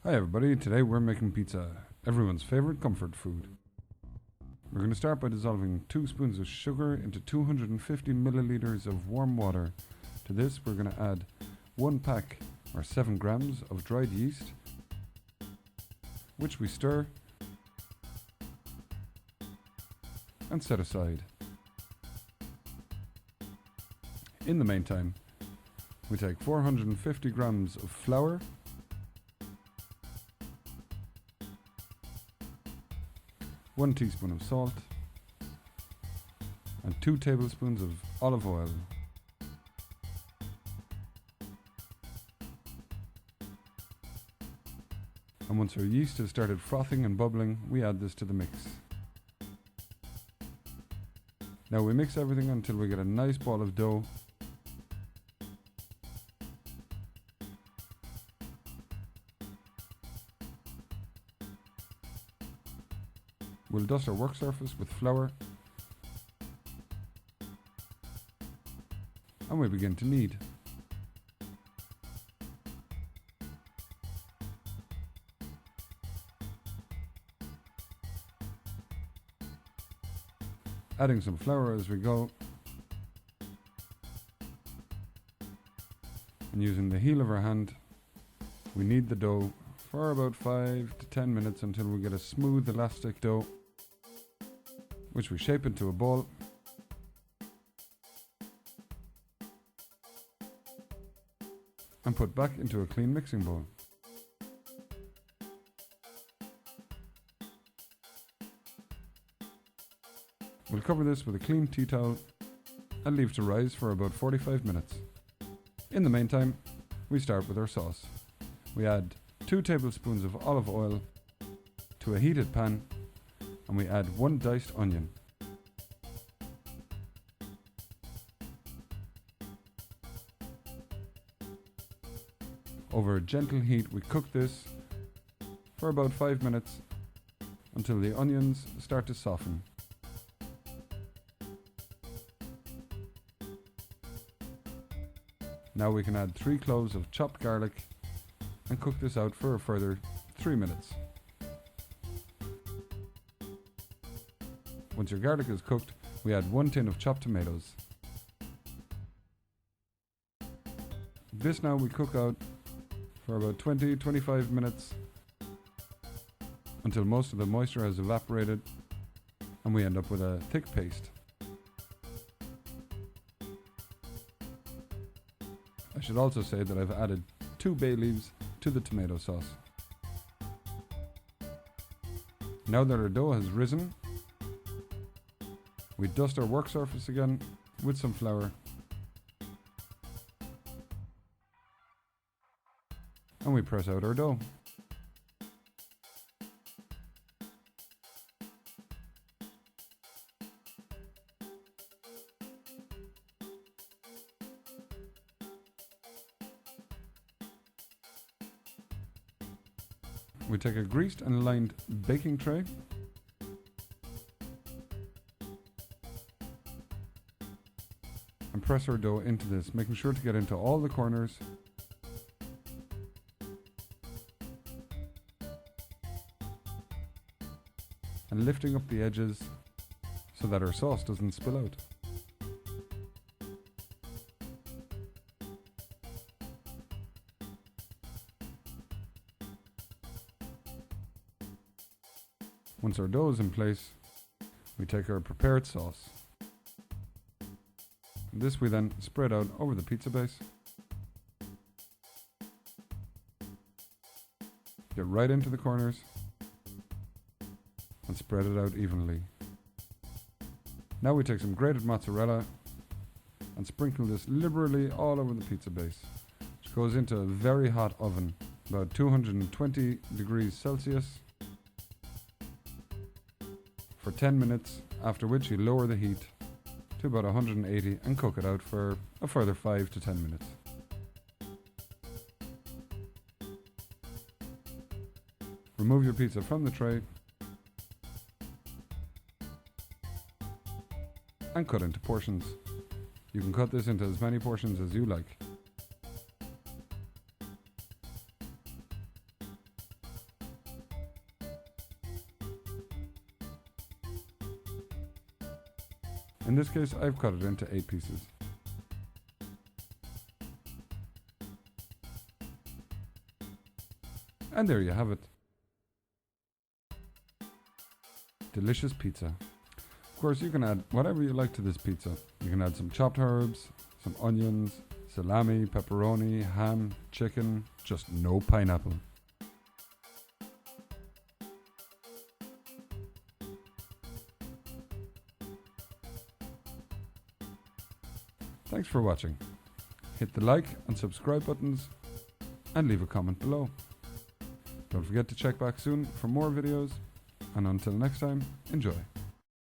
Hi everybody, today we're making pizza, everyone's favourite comfort food. We're going to start by dissolving 2 spoons of sugar into 250 millilitres of warm water. To this we're going to add 1 pack or 7 grams of dried yeast, which we stir and set aside. In the meantime, we take 450 grams of flour, 1 teaspoon of salt, and 2 tablespoons of olive oil. And once our yeast has started frothing and bubbling, we add this to the mix. Now we mix everything until we get a nice ball of dough. We'll dust our work surface with flour, and we begin to knead. Adding some flour as we go, and using the heel of our hand, we knead the dough for about 5 to 10 minutes until we get a smooth elastic dough, which we shape into a ball. And put back into a clean mixing bowl. We'll cover this with a clean tea towel and leave to rise for about 45 minutes. In the meantime, we start with our sauce. We add 2 tablespoons of olive oil to a heated pan, and we add 1 diced onion. Over a gentle heat, we cook this for about 5 minutes until the onions start to soften. Now we can add 3 cloves of chopped garlic and cook this out for a further 3 minutes. Once your garlic is cooked, we add 1 tin of chopped tomatoes. This now we cook out for about 20-25 minutes until most of the moisture has evaporated and we end up with a thick paste. I should also say that I've added 2 bay leaves to the tomato sauce. Now that our dough has risen, we dust our work surface again with some flour and we press out our dough. We take a greased and lined baking tray and press our dough into this, making sure to get into all the corners and lifting up the edges so that our sauce doesn't spill out. Once our dough is in place, we take our prepared sauce. This we then spread out over the pizza base. Get right into the corners and spread it out evenly. Now we take some grated mozzarella and sprinkle this liberally all over the pizza base, which goes into a very hot oven, about 220 degrees Celsius, for 10 minutes, after which you lower the heat to about 180 and cook it out for a further 5 to 10 minutes. Remove your pizza from the tray and cut into portions. You can cut this into as many portions as you like. In this case, I've cut it into 8 pieces. And there you have it. Delicious pizza. Of course, you can add whatever you like to this pizza. You can add some chopped herbs, some onions, salami, pepperoni, ham, chicken, just no pineapple. Thanks for watching. Hit the like and subscribe buttons and leave a comment below. Don't forget to check back soon for more videos, and until next time, enjoy.